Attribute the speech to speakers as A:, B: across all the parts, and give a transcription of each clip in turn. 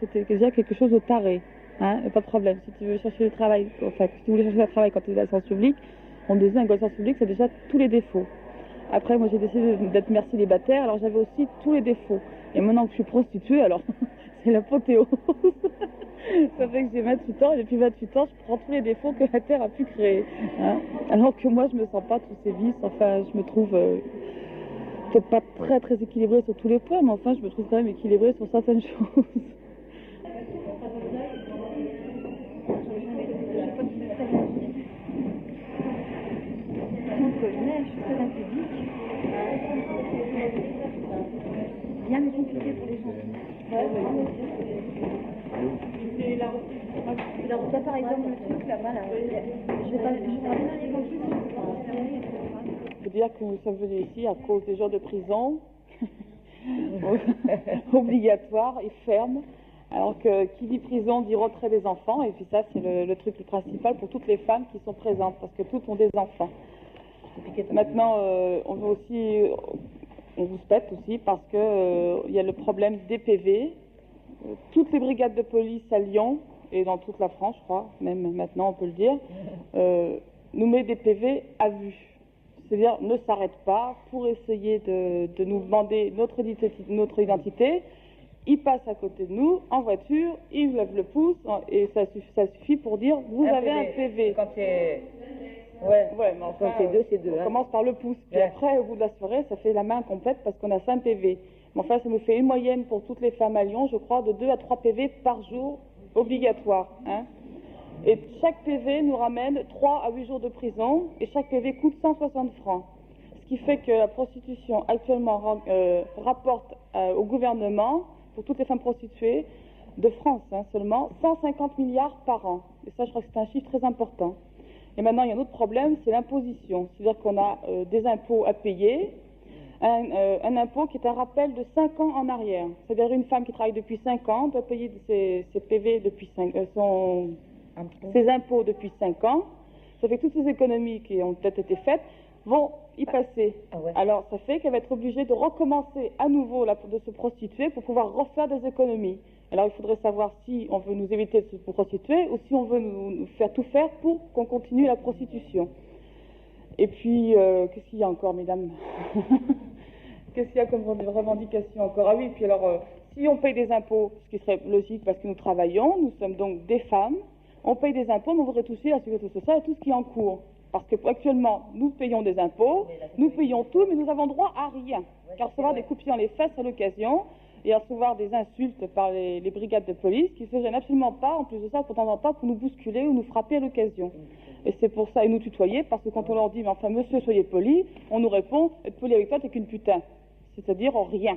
A: C'était déjà quelque chose de taré, hein, pas de problème. Si tu veux chercher le travail, enfin, si tu voulais chercher le travail quand tu es dans le sens public, on disait un sens public, c'est déjà tous les défauts. Après, moi, j'ai décidé d'être mère célibataire, alors j'avais aussi tous les défauts. Et maintenant que je suis prostituée, alors, c'est l'apothéose. Ça fait que j'ai 28 ans, et depuis 28 ans, je prends tous les défauts que la Terre a pu créer. Hein. Alors que moi, je me sens pas tous ces vices, enfin, je me trouve peut-être pas très très équilibrée sur tous les points, mais enfin, je me trouve quand même équilibrée sur certaines choses.
B: Bien compliqué pour les gens. Là, par exemple, le truc là-bas, là, je vais pas aller dans le plus.
A: Il faut dire que nous sommes venus ici à cause des jours de prison obligatoires et fermes. Alors que qui dit prison dit retrait des enfants, et puis ça c'est le truc principal pour toutes les femmes qui sont présentes, parce que toutes ont des enfants. Maintenant, on veut aussi, on vous specte aussi parce que il y a le problème des PV. Toutes les brigades de police à Lyon et dans toute la France, je crois, même maintenant on peut le dire, nous met des PV à vue. C'est-à-dire ne s'arrête pas pour essayer de nous demander notre identité. Il passe à côté de nous en voiture, il lève le pouce et ça suffit pour dire vous avez un PV.
C: Quand c'est ouais,
A: mais enfin,
C: quand c'est deux, c'est deux.
A: On
C: hein.
A: commence par le pouce, puis après au bout de la soirée, ça fait la main complète parce qu'on a 5 PV. Mais enfin, ça nous fait une moyenne pour toutes les femmes à Lyon, je crois, de 2 à 3 PV par jour obligatoire. Hein. Et chaque PV nous ramène 3 à 8 jours de prison et chaque PV coûte 160 francs. Ce qui fait que la prostitution actuellement rapporte au gouvernement, pour toutes les femmes prostituées de France seulement, 150 milliards par an. Et ça, je crois que c'est un chiffre très important. Et maintenant, il y a un autre problème, c'est l'imposition. C'est-à-dire qu'on a des impôts à payer, un impôt qui est un rappel de 5 ans en arrière. C'est-à-dire une femme qui travaille depuis 5 ans doit payer ses PV depuis ses impôts depuis 5 ans. Ça fait que toutes ces économies qui ont peut-être été faites vont y passer. Alors ça fait qu'elle va être obligée de recommencer à nouveau de se prostituer pour pouvoir refaire des économies. Alors il faudrait savoir si on veut nous éviter de se prostituer ou si on veut nous faire tout faire pour qu'on continue la prostitution. Et puis, qu'est-ce qu'il y a encore, mesdames? Qu'est-ce qu'il y a comme revendication encore? Ah oui, puis alors, si on paye des impôts, ce qui serait logique parce que nous travaillons, nous sommes donc des femmes, on paye des impôts, mais on voudrait toucher la sécurité sociale et tout ce qui est en cours. Parce qu'actuellement, nous payons des impôts, nous payons tout, mais nous n'avons droit à rien. Qu'à recevoir des coups de pied dans les fesses à l'occasion, et à recevoir des insultes par les brigades de police qui ne se gênent absolument pas, en plus de ça, de temps en temps, pour nous bousculer ou nous frapper à l'occasion. Et c'est pour ça, et nous tutoyer, parce que quand on leur dit, mais enfin, monsieur, soyez poli, on nous répond, être poli avec toi, t'es qu'une putain. C'est-à-dire rien.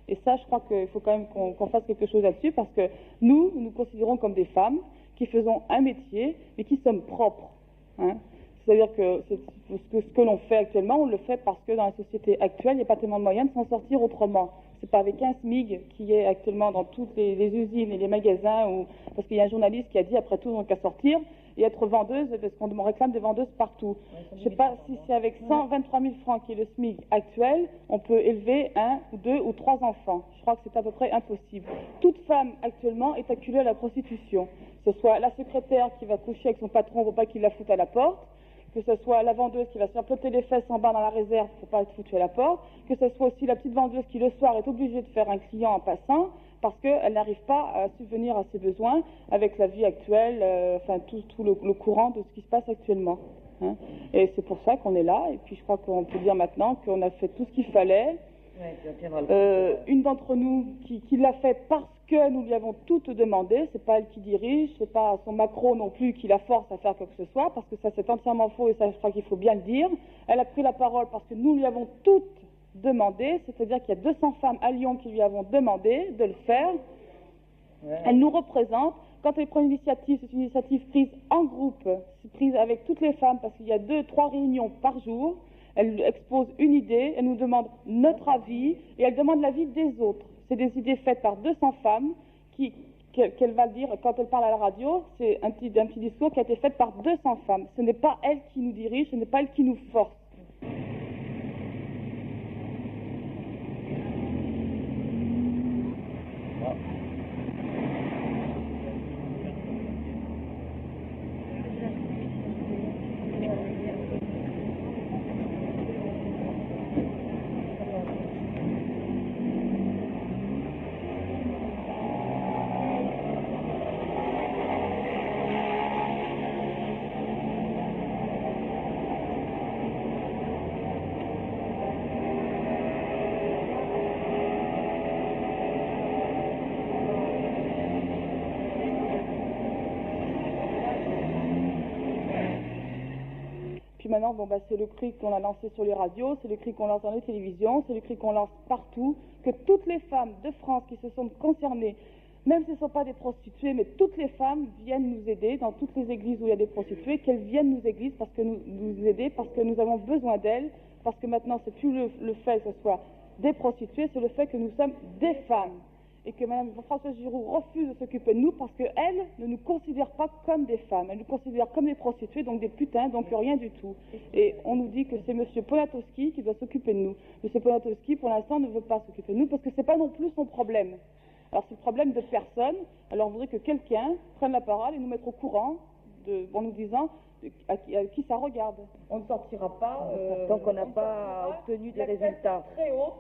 A: Et ça, je crois qu'il faut quand même qu'on fasse quelque chose là-dessus, parce que nous considérons comme des femmes qui faisons un métier, mais qui sommes propres. Hein. C'est-à-dire que ce que l'on fait actuellement, on le fait parce que dans la société actuelle, il n'y a pas tellement de moyens de s'en sortir autrement. C'est pas avec un SMIG qui est actuellement dans toutes les usines et les magasins, parce qu'il y a un journaliste qui a dit, après tout, on n'a qu'à sortir et être vendeuse, parce qu'on me réclame des vendeuses partout. Je ne sais pas si c'est avec 123 000 francs qui est le SMIG actuel, on peut élever 1 ou 2 ou 3 enfants. Je crois que c'est à peu près impossible. Toute femme actuellement est acculée à la prostitution. Que ce soit la secrétaire qui va coucher avec son patron pour pas qu'il la foute à la porte, que ce soit la vendeuse qui va se faire plotter les fesses en bas dans la réserve pour pas être foutue à la porte, que ce soit aussi la petite vendeuse qui le soir est obligée de faire un client en passant parce qu'elle n'arrive pas à subvenir à ses besoins avec la vie actuelle, enfin tout le courant de ce qui se passe actuellement. Hein. Et c'est pour ça qu'on est là, et puis je crois qu'on peut dire maintenant qu'on a fait tout ce qu'il fallait. Une d'entre nous qui l'a fait parce que nous lui avons toutes demandé, c'est pas elle qui dirige, c'est pas son Macron non plus qui la force à faire quoi que ce soit, parce que ça c'est entièrement faux et ça je crois qu'il faut bien le dire. Elle a pris la parole parce que nous lui avons toutes demandé, c'est-à-dire qu'il y a 200 femmes à Lyon qui lui avons demandé de le faire. Elle nous représente. Quand elle prend une initiative, c'est une initiative prise en groupe, c'est prise avec toutes les femmes parce qu'il y a 2-3 réunions par jour. Elle expose une idée, elle nous demande notre avis et elle demande l'avis des autres. C'est des idées faites par 200 femmes qu'elle va dire quand elle parle à la radio. C'est un petit discours qui a été fait par 200 femmes. Ce n'est pas elle qui nous dirige, ce n'est pas elle qui nous force. puis maintenant, bon, bah, c'est le cri qu'on a lancé sur les radios, c'est le cri qu'on lance dans les télévisions, c'est le cri qu'on lance partout, que toutes les femmes de France qui se sont concernées, même si ce ne sont pas des prostituées, mais toutes les femmes viennent nous aider dans toutes les églises où il y a des prostituées, qu'elles viennent nous aider parce que nous avons besoin d'elles, parce que maintenant, c'est plus le fait que ce soit des prostituées, c'est le fait que nous sommes des femmes. Et que Mme Françoise Giroud refuse de s'occuper de nous parce qu'elle ne nous considère pas comme des femmes. Elle nous considère comme des prostituées, donc des putains, donc rien du tout. Et on nous dit que c'est M. Poniatowski qui doit s'occuper de nous. M. Poniatowski, pour l'instant, ne veut pas s'occuper de nous parce que ce n'est pas non plus son problème. Alors, c'est le problème de personne. Alors, on voudrait que quelqu'un prenne la parole et nous mette au courant en nous disant à qui ça regarde.
C: On ne sortira pas tant qu'on n'a pas obtenu des résultats.
A: Très haute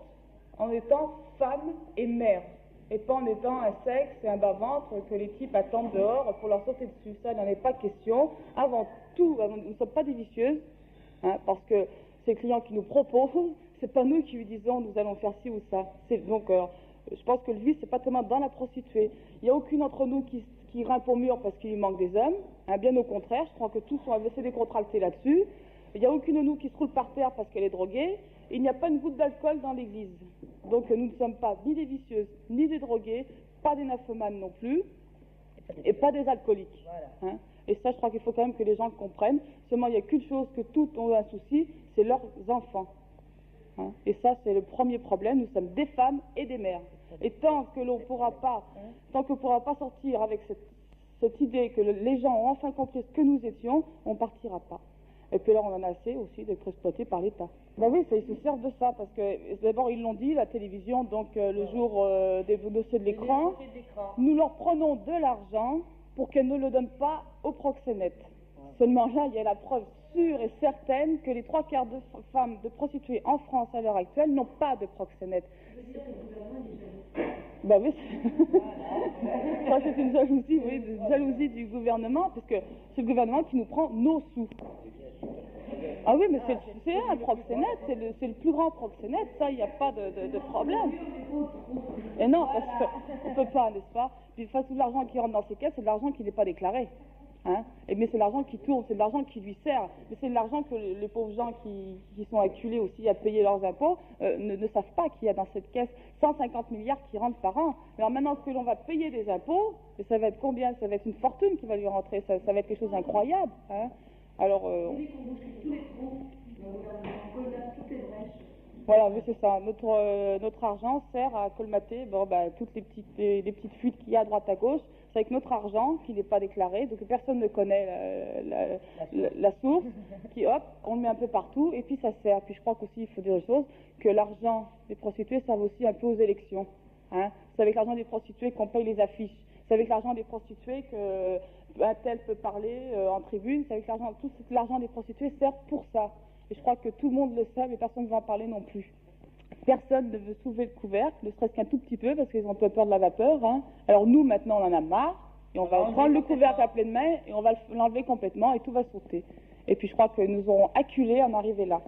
A: en étant femme et mère. Et pas en étant un sexe et un bas-ventre que les types attendent dehors pour leur sauter dessus. Ça n'en est pas question. Avant tout, nous ne sommes pas des vicieuses, hein, parce que c'est le client qui nous propose, c'est pas nous qui lui disons nous allons faire ci ou ça. Donc, je pense que le vice, c'est pas tellement dans la prostituée. Il n'y a aucune d'entre nous qui grimpe au mur parce qu'il lui manque des hommes, hein, bien au contraire, je crois que tous sont laissés décontractés là-dessus. Il n'y a aucune de nous qui se roule par terre parce qu'elle est droguée. Il n'y a pas une goutte d'alcool dans l'église. Donc nous ne sommes pas ni des vicieuses, ni des droguées, pas des nymphomanes non plus, et pas des alcooliques.
C: Voilà.
A: Hein. Et ça, je crois qu'il faut quand même que les gens le comprennent. Seulement, il n'y a qu'une chose que toutes ont un souci, c'est leurs enfants. Hein. Et ça, c'est le premier problème. Nous sommes des femmes et des mères. Et tant que l'on ne pourra pas sortir avec cette idée que les gens ont enfin compris ce que nous étions, on ne partira pas. Et puis là, on en a assez aussi d'être exploités par l'État. Ben oui, ils se servent de ça, parce que d'abord, ils l'ont dit, la télévision, donc le jour des dossiers de l'écran, nous leur prenons de l'argent pour qu'elles ne le donnent pas aux proxénètes. Seulement là, il y a la preuve sûre et certaine que les 3/4 de femmes de prostituées en France à l'heure actuelle n'ont pas de proxénètes. Ben oui, ça c'est une jalousie, oui, une jalousie du gouvernement, parce que c'est le gouvernement qui nous prend nos sous. Ah oui, mais c'est un proxénète, c'est le plus grand proxénète, ça, il n'y a pas de problème. Et non, parce qu'on ne peut pas, n'est-ce pas? Puis tout l'argent qui rentre dans ces caisses, c'est de l'argent qui n'est pas déclaré. Hein? Mais c'est l'argent qui tourne, c'est de l'argent qui lui sert. Mais c'est de l'argent que les pauvres gens qui sont acculés aussi à payer leurs impôts ne savent pas qu'il y a dans cette caisse 150 milliards qui rentrent par an. Alors maintenant que l'on va payer des impôts, et ça va être combien? Ça va être une fortune qui va lui rentrer, ça va être quelque chose d'incroyable. Hein? Alors, voilà, oui, c'est ça. Notre argent sert à colmater toutes les petites fuites qu'il y a à droite à gauche. C'est avec notre argent qui n'est pas déclaré, donc personne ne connaît la source, qui hop, on le met un peu partout, et puis ça sert. Puis je crois qu'aussi, il faut dire une chose, que l'argent des prostituées sert aussi un peu aux élections. Hein. C'est avec l'argent des prostituées qu'on paye les affiches. C'est avec l'argent des prostituées que un tel peut parler en tribune. C'est avec tout l'argent des prostituées sert pour ça. Et je crois que tout le monde le sait, mais personne ne va en parler non plus. Personne ne veut soulever le couvercle, ne serait-ce qu'un tout petit peu, parce qu'ils ont un peu peur de la vapeur. Hein. Alors nous, maintenant, on en a marre, et on va prendre le couvercle à pleine main, et on va l'enlever complètement, et tout va sauter. Et puis je crois que nous aurons acculé à en arriver là.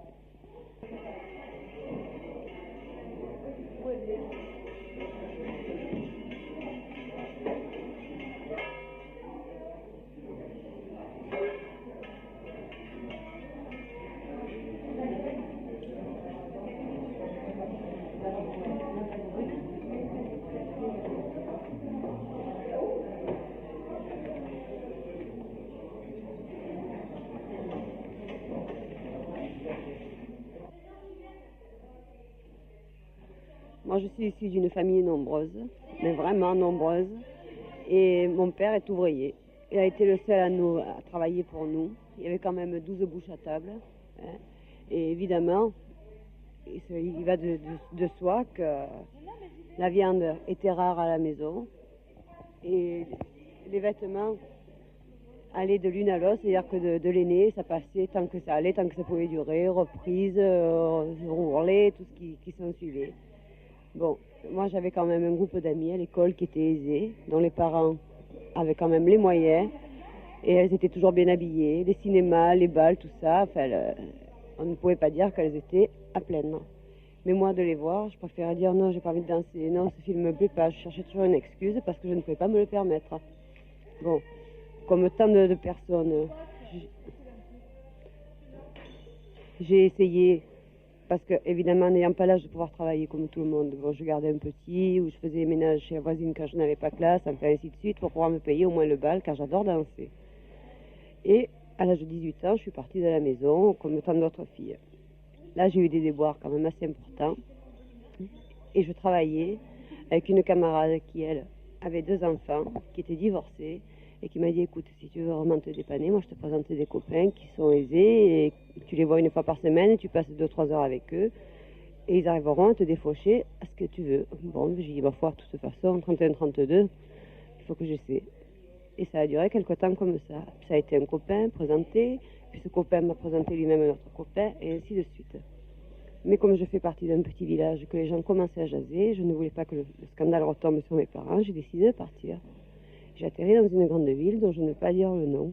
D: Moi, je suis issue d'une famille nombreuse, mais vraiment nombreuse. Et mon père est ouvrier. Il a été le seul à travailler pour nous. Il y avait quand même 12 bouches à table. Hein. Et évidemment, il va de soi que la viande était rare à la maison. Et les vêtements allaient de l'une à l'autre, c'est-à-dire que de l'aîné, ça passait tant que ça allait, tant que ça pouvait durer, reprise, roulé, tout ce qui s'en suivait. Bon, moi j'avais quand même un groupe d'amis à l'école qui étaient aisés, dont les parents avaient quand même les moyens, et elles étaient toujours bien habillées, les cinémas, les balles, tout ça, enfin, on ne pouvait pas dire qu'elles étaient à pleine. Mais moi de les voir, je préférais dire non, j'ai pas envie de danser, non, ce film me plaît pas, je cherchais toujours une excuse parce que je ne pouvais pas me le permettre. Bon, comme tant de personnes... J'ai essayé, parce que évidemment n'ayant pas l'âge de pouvoir travailler comme tout le monde, bon, je gardais un petit, ou je faisais les ménages chez la voisine quand je n'avais pas classe, enfin ainsi de suite, pour pouvoir me payer au moins le bal, car j'adore danser. Et à l'âge de 18 ans, je suis partie de la maison, comme tant d'autres filles. Là, j'ai eu des déboires quand même assez importants. Et je travaillais avec une camarade qui, elle, avait 2 enfants, qui était divorcée, et qui m'a dit, écoute, si tu veux vraiment te dépanner, moi je te présente des copains qui sont aisés, et tu les vois une fois par semaine, et tu passes 2-3 heures avec eux, et ils arriveront à te défaucher à ce que tu veux. Bon, j'ai dit, ma foi, de toute façon, 31-32, il faut que j'essaie. Et ça a duré quelque temps comme ça. Ça a été un copain présenté, puis ce copain m'a présenté lui-même un autre copain, et ainsi de suite. Mais comme je fais partie d'un petit village, que les gens commençaient à jaser, je ne voulais pas que le scandale retombe sur mes parents, j'ai décidé de partir. J'ai atterri dans une grande ville dont je ne vais pas dire le nom.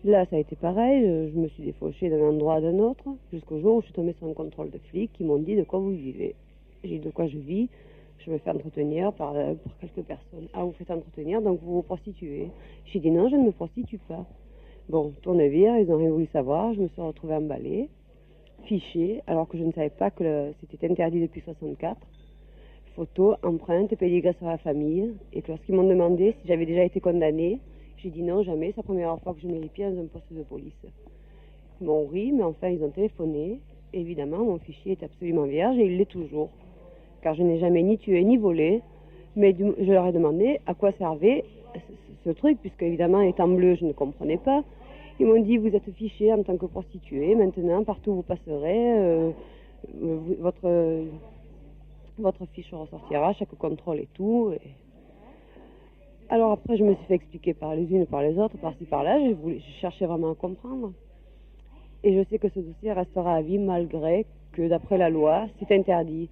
D: Là, ça a été pareil, je me suis défauchée d'un endroit à d'un autre, jusqu'au jour où je suis tombée sur un contrôle de flics qui m'ont dit de quoi vous vivez. J'ai dit de quoi je vis, je me fais entretenir par quelques personnes. Ah, vous faites entretenir, donc vous vous prostituez. J'ai dit non, je ne me prostitue pas. Bon, tourne-vire, ils n'ont rien voulu savoir, je me suis retrouvée emballée, fichée, alors que je ne savais pas que c'était interdit depuis 64. Photos, empreintes, pédigrés sur la famille. Et que lorsqu'ils m'ont demandé si j'avais déjà été condamnée, j'ai dit non, jamais. C'est la première fois que je mets les pieds dans un poste de police. Ils m'ont ri, mais enfin ils ont téléphoné. Évidemment, mon fichier est absolument vierge et il l'est toujours. Car je n'ai jamais ni tué ni volé. Mais je leur ai demandé à quoi servait ce truc, puisque évidemment, étant bleu, je ne comprenais pas. Ils m'ont dit, vous êtes fiché en tant que prostituée. Maintenant, partout où vous passerez, votre fiche ressortira, chaque contrôle et tout. Et... Alors après, je me suis fait expliquer par les unes, par les autres, par-ci, par-là. Je cherchais vraiment à comprendre. Et je sais que ce dossier restera à vie malgré que, d'après la loi, c'est interdit.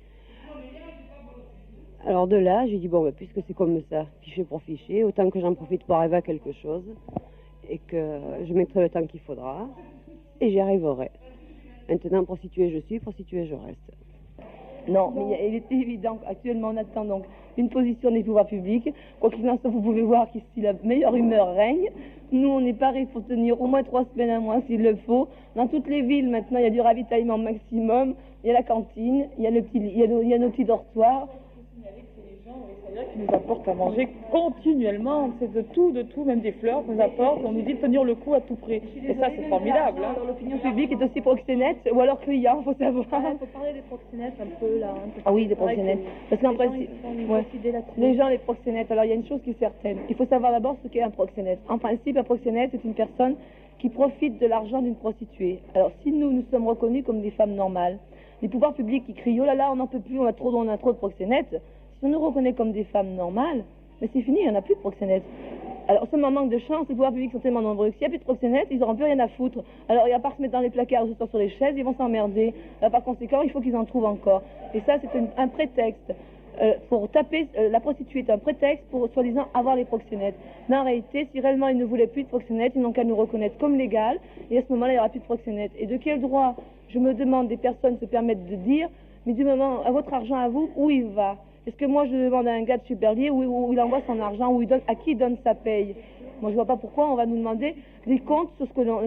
D: Alors de là, j'ai dit, bon, puisque c'est comme ça, fiché pour fiché, autant que j'en profite pour arriver à quelque chose, et que je mettrai le temps qu'il faudra, et j'y arriverai. Maintenant, prostituée je suis, prostituée je reste.
C: Non, mais il est évident qu'actuellement on attend donc une position des pouvoirs publics. Quoi qu'il en soit, vous pouvez voir qu'ici la meilleure humeur règne. Nous, on est parés pour tenir au moins 3 semaines, un mois s'il le faut. Dans toutes les villes, maintenant, il y a du ravitaillement maximum. Il y a la cantine, il y a nos petits dortoirs.
A: Qui nous apportent à manger continuellement, c'est de tout, même des fleurs qu'on nous apporte, on nous dit de tenir le coup à tout prix. Et ça, c'est formidable. Hein.
C: L'opinion publique est aussi proxénète, ou alors client, il faut savoir.
B: Il faut parler des proxénètes un peu là.
C: Ah oui, des proxénètes. Parce qu'en principe, les gens, les proxénètes, alors il y a une chose qui est certaine. Il faut savoir d'abord ce qu'est un proxénète. En principe, un proxénète, c'est une personne qui profite de l'argent d'une prostituée. Alors si nous sommes reconnus comme des femmes normales, les pouvoirs publics qui crient, oh là là, on n'en peut plus, on a trop de proxénètes. Si on nous reconnaît comme des femmes normales, mais c'est fini, il n'y en a plus de proxénètes. Alors, seulement manque de chance, les pouvoirs publics sont tellement nombreux que s'il n'y a plus de proxénètes, ils n'auront plus rien à foutre. Alors, il n'y a pas à se mettre dans les placards ou sur les chaises, ils vont s'emmerder. Par conséquent, il faut qu'ils en trouvent encore. Et ça, c'est un prétexte. Pour taper, la prostituée est un prétexte pour, soi-disant, avoir les proxénètes. Mais en réalité, si réellement ils ne voulaient plus de proxénètes, ils n'ont qu'à nous reconnaître comme légales, et à ce moment-là, il n'y aura plus de proxénètes. Et de quel droit, je me demande, des personnes se permettent de dire, mais du moment, à votre argent à vous, où il va? Est-ce que moi je demande à un gars de Superlier où il envoie son argent, à qui il donne sa paye? Moi je vois pas pourquoi on va nous demander des comptes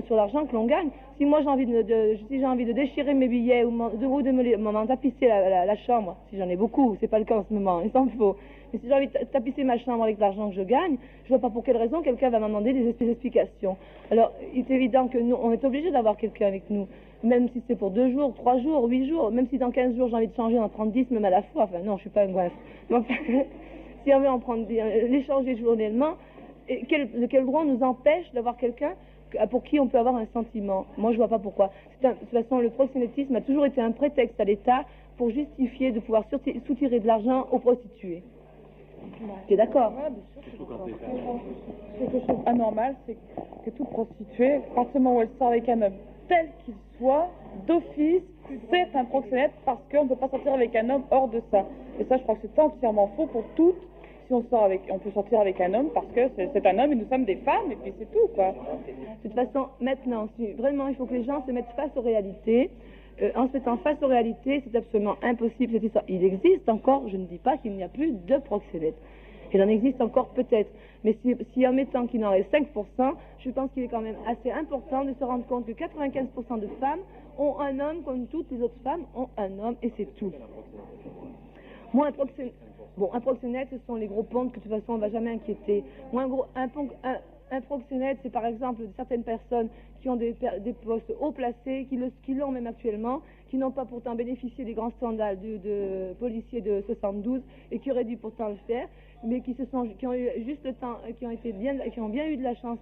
C: sur l'argent que l'on gagne. Si moi j'ai envie de déchirer mes billets ou de me tapisser la chambre, si j'en ai beaucoup, c'est pas le cas en ce moment, il s'en faut. Mais si j'ai envie de tapisser ma chambre avec l'argent que je gagne, je vois pas pour quelle raison quelqu'un va m'en demander des explications. Alors il est évident que nous, on est obligé d'avoir quelqu'un avec nous. Même si c'est pour 2 jours, 3 jours, 8 jours, même si dans 15 jours j'ai envie de changer, en prendre 10 même à la fois, enfin non, je suis pas un goinfre. Mais enfin, si on veut en prendre l'échanger journellement, de quel droit on nous empêche d'avoir quelqu'un pour qui on peut avoir un sentiment? Moi je vois pas pourquoi. De toute façon, le proxénétisme a toujours été un prétexte à l'État pour justifier de pouvoir soutirer de l'argent aux prostituées. Tu es d'accord?
A: Ce que je trouve anormal, c'est que toute prostituée, à partir du moment où elle sort avec un homme, tel qu'il soit, d'office, c'est un proxénète parce qu'on ne peut pas sortir avec un homme hors de ça. Et ça, je crois que c'est entièrement faux pour toutes. Si on peut sortir avec un homme parce que c'est un homme et nous sommes des femmes et puis c'est tout, quoi.
C: De toute façon, maintenant, vraiment, il faut que les gens se mettent face aux réalités. En se mettant face aux réalités, c'est absolument impossible. Il existe encore, je ne dis pas qu'il n'y a plus de proxénètes. Il en existe encore peut-être. Mais si en mettant qu'il en reste 5%, je pense qu'il est quand même assez important de se rendre compte que 95% de femmes ont un homme comme toutes les autres femmes ont un homme et c'est tout. Moi, un proxénète, ce sont les gros pontes que de toute façon on ne va jamais inquiéter. Moi, un proxénète, c'est par exemple certaines personnes qui ont des postes haut placés, qui l'ont même actuellement, qui n'ont pas pourtant bénéficié des grands scandales de policiers de 72 et qui auraient dû pourtant le faire, mais qui ont eu juste le temps, qui ont bien eu de la chance,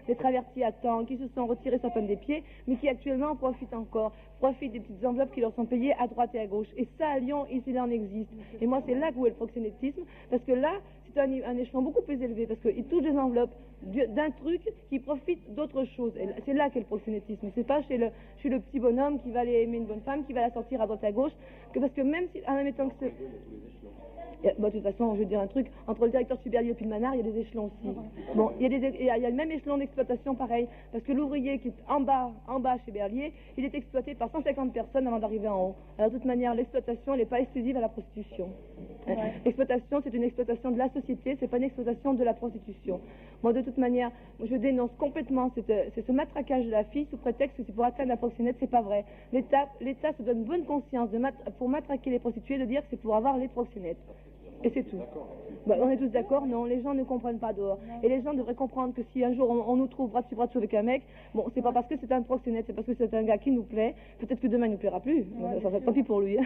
C: d'être avertis à temps, qui se sont retirés certains des pieds, mais qui actuellement profitent des petites enveloppes qui leur sont payées à droite et à gauche. Et ça, à Lyon, il en existe. Et moi, c'est là où est le proxénétisme, parce que là, c'est un échelon beaucoup plus élevé, parce qu'ils touchent des enveloppes d'un truc qui profite d'autre chose. Et c'est là qu'est le proxénétisme. C'est pas chez le petit bonhomme qui va aller aimer une bonne femme, qui va la sortir à droite à gauche, parce que même si, en même temps que de toute façon, je veux dire un truc, entre le directeur Suberlier et puis le manard, il y a des échelons aussi. Bon, il y a le même échelon d'exploitation pareil, parce que l'ouvrier qui est en bas chez Berlier, il est exploité par 150 personnes avant d'arriver en haut. Alors de toute manière, l'exploitation, elle n'est pas exclusive à la prostitution. Ouais. L'exploitation, c'est une exploitation de la société, c'est pas une exploitation de la prostitution. Moi, de toute manière, je dénonce complètement ce matraquage de la fille sous prétexte que c'est pour atteindre la proxénète, c'est pas vrai. L'État se donne bonne conscience pour matraquer les prostituées, de dire que c'est pour avoir les proxénètes. Et c'est tout. On est tous d'accord, non, les gens ne comprennent pas dehors. Et les gens devraient comprendre que si un jour on nous trouve bras dessus avec un mec, bon, c'est pas parce que c'est un proxénète, c'est parce que c'est un gars qui nous plaît. Peut-être que demain il nous plaira plus. Ça fait tant pis pour lui.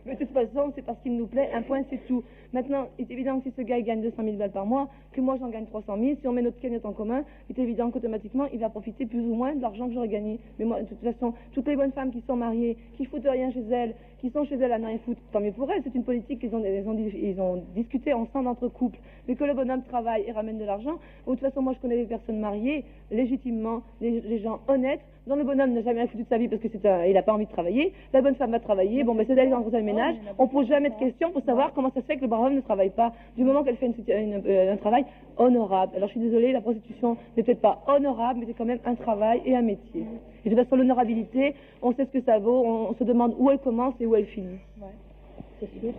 C: Mais de toute façon, c'est parce qu'il nous plaît, un point, c'est tout. Maintenant, il est évident que si ce gars il gagne 200 000 balles par mois, que moi j'en gagne 300 000, si on met notre cagnotte en commun, il est évident qu'automatiquement il va profiter plus ou moins de l'argent que j'aurais gagné. Mais moi, de toute façon, toutes les bonnes femmes qui sont mariées, qui foutent rien chez elles, qui sont chez elles à ne rien foutre, tant mieux pour elles, c'est une politique qu'ils ont discuté ensemble entre couples, mais que le bonhomme travaille et ramène de l'argent. De toute façon, moi je connais des personnes mariées, légitimement, les gens honnêtes, dont le bonhomme n'a jamais rien foutu de sa vie parce que il n'a pas envie de travailler, la bonne femme va travailler, bon, c'est d'aller dans le ménage, on pose jamais de questions pour savoir comment ça se fait que le brave homme ne travaille pas, du moment qu'elle fait un travail honorable. Alors je suis désolée, la prostitution n'est peut-être pas honorable, mais c'est quand même un travail et un métier. Et de toute façon, l'honorabilité, on sait ce que ça vaut, on se demande où elle commence et où elle finit. Ouais, c'est sûr.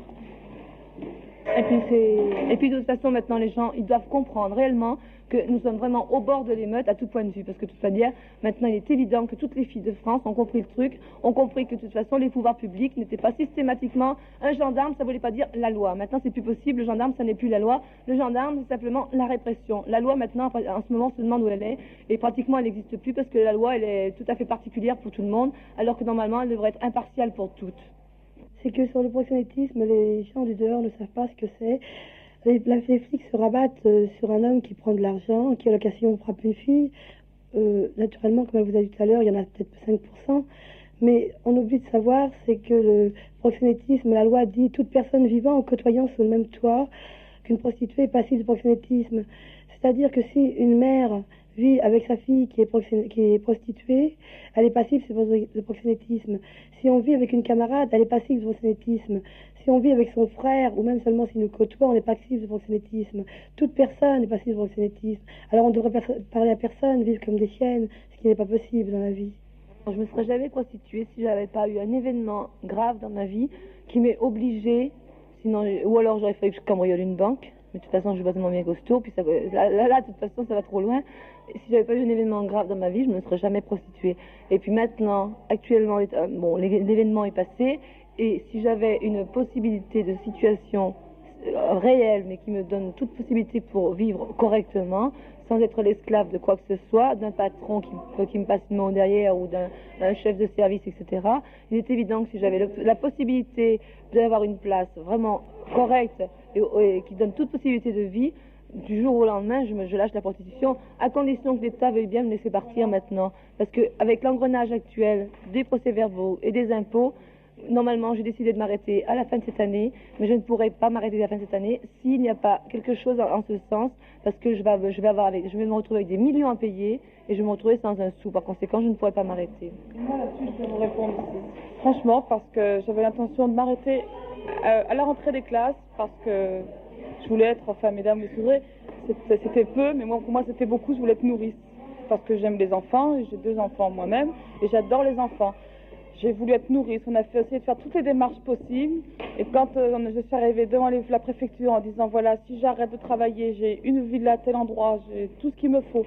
C: Et puis de toute façon, maintenant, les gens, ils doivent comprendre réellement que nous sommes vraiment au bord de l'émeute à tout point de vue, parce que de toute manière, maintenant, il est évident que toutes les filles de France ont compris le truc, ont compris que de toute façon, les pouvoirs publics n'étaient pas systématiquement un gendarme, ça voulait pas dire la loi. Maintenant, c'est plus possible, le gendarme, ça n'est plus la loi. Le gendarme, c'est simplement la répression. La loi, maintenant, en ce moment, on se demande où elle est, et pratiquement, elle n'existe plus, parce que la loi, elle est tout à fait particulière pour tout le monde, alors que normalement, elle devrait être impartiale pour toutes.
E: C'est que sur le proxénétisme, les gens du dehors ne savent pas ce que c'est. Les flics se rabattent sur un homme qui prend de l'argent, qui à l'occasion frappe une fille. Naturellement, comme elle vous a dit tout à l'heure, il y en a peut-être 5%. Mais on oublie de savoir, c'est que le proxénétisme, la loi dit toute personne vivant ou côtoyant sous le même toit qu'une prostituée est passive de proxénétisme. C'est-à-dire que si une mère vit avec sa fille qui est prostituée, elle est passive de proxénétisme. Si on vit avec une camarade, elle est passive de proxénétisme. Si on vit avec son frère, ou même seulement si nous côtoie, on est passive de proxénétisme. Toute personne est passive de proxénétisme. Alors on devrait parler à personne, vivre comme des chiennes, ce qui n'est pas possible dans la vie.
C: Je ne me serais jamais prostituée si j'avais pas eu un événement grave dans ma vie qui m'est obligée, sinon, ou alors j'aurais fallu que je cambriole une banque. Mais de toute façon, je vais pas tellement bien costaud, puis là, de toute façon, ça va trop loin. Et si j'avais pas eu un événement grave dans ma vie, je ne me serais jamais prostituée. Et puis maintenant, actuellement, l'événement est passé, et si j'avais une possibilité de situation réelle, mais qui me donne toute possibilité pour vivre correctement, sans être l'esclave de quoi que ce soit, d'un patron qui me passe une main derrière ou d'un chef de service, etc. Il est évident que si j'avais la possibilité d'avoir une place vraiment correcte et qui donne toute possibilité de vie, du jour au lendemain, je lâche la prostitution, à condition que l'État veuille bien me laisser partir maintenant. Parce qu'avec l'engrenage actuel des procès-verbaux et des impôts, normalement, j'ai décidé de m'arrêter à la fin de cette année, mais je ne pourrai pas m'arrêter à la fin de cette année s'il n'y a pas quelque chose en ce sens, parce que je vais me retrouver avec des millions à payer et je vais me retrouver sans un sou. Par conséquent, je ne pourrai pas m'arrêter.
A: Moi, là-dessus, je vais vous répondre aussi. Franchement, parce que j'avais l'intention de m'arrêter à la rentrée des classes, parce que je voulais être, enfin, mesdames, vous saurez, c'était peu, mais pour moi, c'était beaucoup, je voulais être nourrice. Parce que j'aime les enfants, et j'ai 2 enfants moi-même, et j'adore les enfants. j'ai voulu être nourrice. On a essayé de faire toutes les démarches possibles. Et quand je suis arrivée devant la préfecture en disant, voilà, si j'arrête de travailler, j'ai une villa à tel endroit, j'ai tout ce qu'il me faut,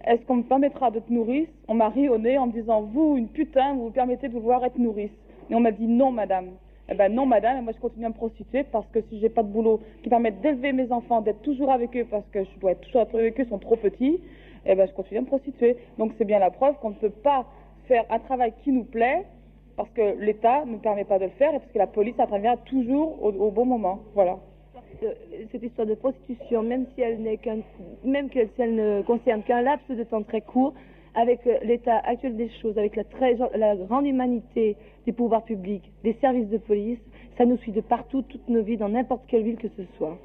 A: est-ce qu'on me permettra d'être nourrice? On m'a ri au nez en me disant, vous, une putain, vous vous permettez de vouloir être nourrice. Et on m'a dit, non, madame. Eh ben non, madame, et moi je continue à me prostituer parce que si j'ai pas de boulot qui permette d'élever mes enfants, d'être toujours avec eux parce que je dois être toujours avec eux, ils sont trop petits, eh ben je continue à me prostituer. Donc c'est bien la preuve qu'on ne peut pas faire un travail qui nous plaît parce que l'État ne permet pas de le faire et parce que la police intervient toujours au bon moment. Voilà.
C: Cette histoire de prostitution, même si elle si elle ne concerne qu'un laps de temps très court, avec l'état actuel des choses, avec la grande humanité des pouvoirs publics, des services de police, ça nous suit de partout, toute nos vies, dans n'importe quelle ville que ce soit.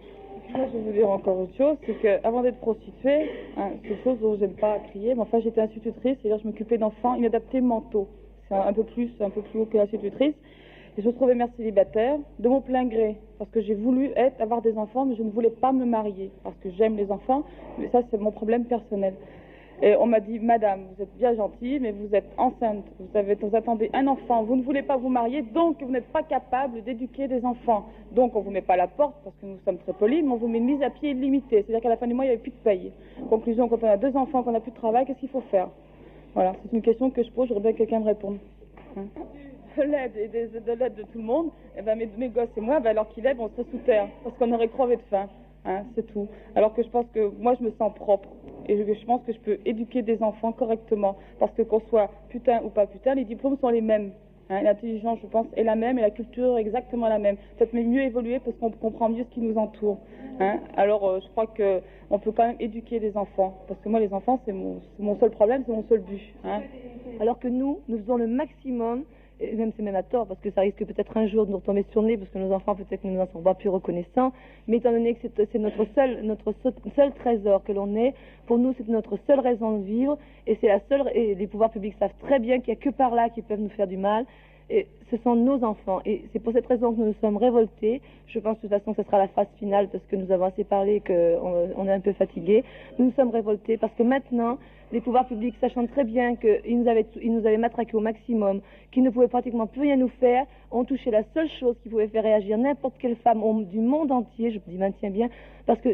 A: Moi, je vais vous dire encore autre chose, c'est qu'avant d'être prostituée, c'est une chose dont j'aime pas crier, mais enfin j'étais institutrice, c'est-à-dire je m'occupais d'enfants inadaptés mentaux. C'est un peu plus haut que l'institutrice. Et je me trouvais mère célibataire de mon plein gré, parce que j'ai voulu avoir des enfants, mais je ne voulais pas me marier, parce que j'aime les enfants, mais ça c'est mon problème personnel. Et on m'a dit, madame, vous êtes bien gentille, mais vous êtes enceinte, vous attendez un enfant, vous ne voulez pas vous marier, donc vous n'êtes pas capable d'éduquer des enfants. Donc on ne vous met pas à la porte, parce que nous sommes très polis, mais on vous met une mise à pied illimitée. C'est-à-dire qu'à la fin du mois, il n'y avait plus de paye. Conclusion, quand on a 2 enfants, qu'on n'a plus de travail, qu'est-ce qu'il faut faire? Voilà, c'est une question que je pose, j'aurais bien que quelqu'un me réponde. De l'aide et de l'aide de tout le monde, et ben mes gosses et moi, alors qu'il aide, on serait sous terre, parce qu'on aurait crevé de faim. C'est tout. Alors que je pense que moi je me sens propre et je pense que je peux éduquer des enfants correctement parce que qu'on soit putain ou pas putain, les diplômes sont les mêmes. L'intelligence, je pense, est la même et la culture est exactement la même. Peut-être même mieux évoluer parce qu'on comprend mieux ce qui nous entoure. Alors je crois que on peut quand même éduquer des enfants parce que moi les enfants c'est mon seul problème, c'est mon seul but.
C: Alors que nous faisons le maximum. Et même c'est même à tort parce que ça risque peut-être un jour de nous retomber sur le nez parce que nos enfants peut-être que nous n'en sommes pas plus reconnaissants, mais étant donné que c'est notre seul trésor que l'on ait, pour nous c'est notre seule raison de vivre et c'est et les pouvoirs publics savent très bien qu'il n'y a que par là qu'ils peuvent nous faire du mal. Et ce sont nos enfants et c'est pour cette raison que nous nous sommes révoltés. Je pense de toute façon que ce sera la phrase finale parce que nous avons assez parlé qu'on est un peu fatigués. Nous nous sommes révoltés parce que maintenant les pouvoirs publics, sachant très bien qu'ils nous avaient matraqués au maximum, qu'ils ne pouvaient pratiquement plus rien nous faire, ont touché la seule chose qui pouvait faire réagir n'importe quelle femme du monde entier, je dis maintiens bien, parce que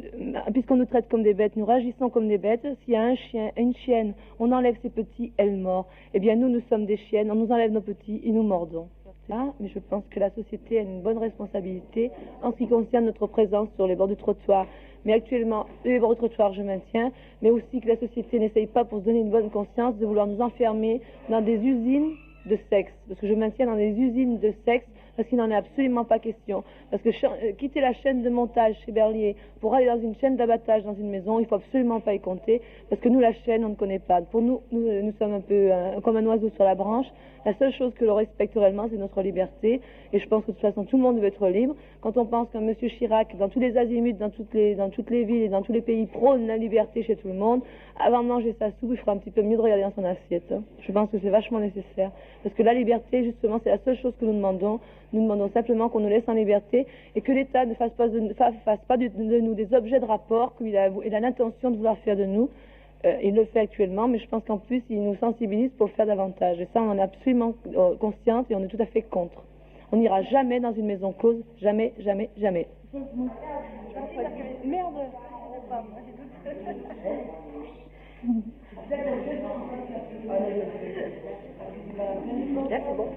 C: puisqu'on nous traite comme des bêtes, nous réagissons comme des bêtes. S'il y a un chien, une chienne, on enlève ses petits, elle mord. Eh bien nous sommes des chiennes, on nous enlève nos petits et nous mordons. Mais je pense que la société a une bonne responsabilité en ce qui concerne notre présence sur les bords du trottoir. Mais actuellement, les bords du trottoir, je maintiens, mais aussi que la société n'essaye pas, pour se donner une bonne conscience, de vouloir nous enfermer dans des usines de sexe. Parce que je maintiens dans des usines de sexe, parce qu'il n'en est absolument pas question. Parce que quitter la chaîne de montage chez Berlier pour aller dans une chaîne d'abattage dans une maison, il ne faut absolument pas y compter, parce que nous, la chaîne, on ne connaît pas. Pour nous, nous sommes un peu comme un oiseau sur la branche. La seule chose que l'on respecte réellement, c'est notre liberté. Et je pense que de toute façon, tout le monde veut être libre. Quand on pense qu'un monsieur Chirac, dans tous les azimuts, dans toutes les villes et dans tous les pays, prône la liberté chez tout le monde, avant de manger sa soupe, il fera un petit peu mieux de regarder dans son assiette. Je pense que c'est vachement nécessaire. Parce que la liberté, justement, c'est la seule chose que nous demandons. Nous demandons simplement qu'on nous laisse en liberté et que l'État ne fasse pas de nous des objets de rapport qu'il a l'intention de vouloir faire de nous. Il le fait actuellement, mais je pense qu'en plus, il nous sensibilise pour le faire davantage. Et ça, on en est absolument consciente et on est tout à fait contre. On n'ira jamais dans une maison close, jamais, jamais, jamais.
B: Merde.
F: Là, c'est bon.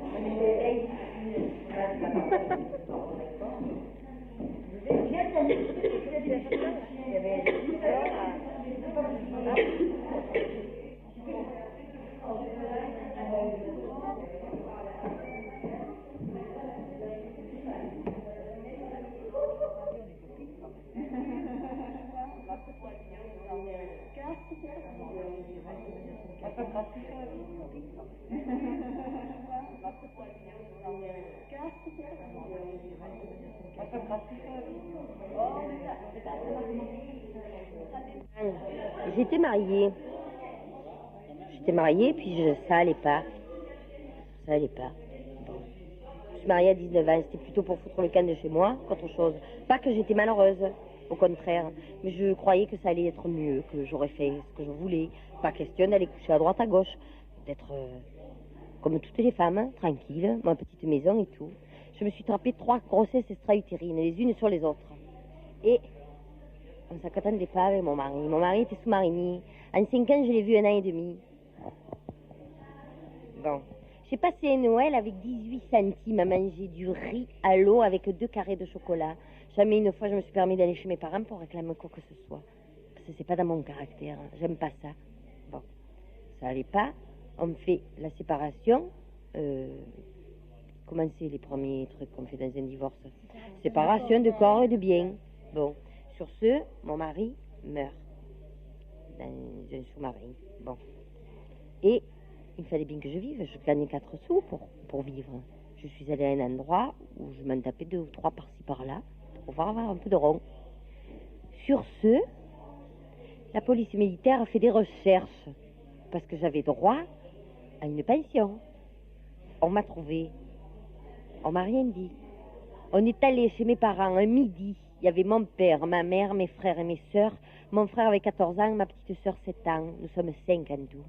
F: J'étais mariée. Puis ça allait pas. Bon. Je suis mariée à 19 ans, c'était plutôt pour foutre le camp de chez moi qu'autre chose. Pas que j'étais malheureuse, au contraire, mais je croyais que ça allait être mieux, que j'aurais fait ce que je voulais. Pas question d'aller coucher à droite à gauche, d'être comme toutes les femmes, hein, tranquille, ma petite maison et tout. Je me suis tapé 3 grossesses extra-utérines, les unes sur les autres. Et on ne s'attendait pas avec mon mari. Mon mari était sous-marinier. En 5 ans, je l'ai vu 1 an et demi. Bon. J'ai passé un Noël avec 18 centimes à manger du riz à l'eau avec 2 carrés de chocolat. Jamais une fois je me suis permis d'aller chez mes parents pour réclamer quoi que ce soit. Parce que c'est pas dans mon caractère. Hein. J'aime pas ça. Bon. Ça allait pas. On me fait la séparation. Comment c'est les premiers trucs qu'on fait dans un divorce? Séparation de corps et de biens. Bon. Sur ce, mon mari meurt dans un sous-marin. Bon. Et il fallait bien que je vive. Je gagnais 4 sous pour vivre. Je suis allée à un endroit où je m'en tapais 2 ou 3 par-ci par-là pour pouvoir avoir un peu de rond. Sur ce, la police militaire a fait des recherches parce que j'avais droit à une pension. On m'a trouvé. On m'a rien dit. On est allé chez mes parents un midi. Il y avait mon père, ma mère, mes frères et mes sœurs. Mon frère avait 14 ans, ma petite sœur 7 ans. Nous sommes 5 en tout.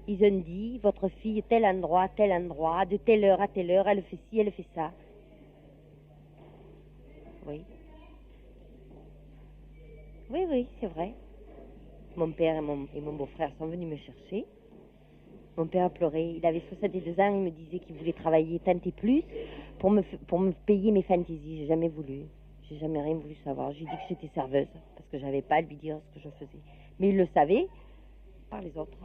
F: Ils ont dit, votre fille, tel endroit, de telle heure à telle heure, elle fait ci, elle fait ça. Oui. Oui, c'est vrai. Mon père et mon beau-frère sont venus me chercher. Mon père a pleuré. Il avait 62 ans, il me disait qu'il voulait travailler tant et plus pour me payer mes fantaisies. J'ai jamais voulu. J'ai jamais rien voulu savoir. J'ai dit que j'étais serveuse parce que j'avais pas à lui dire ce que je faisais. Mais il le savait par les autres.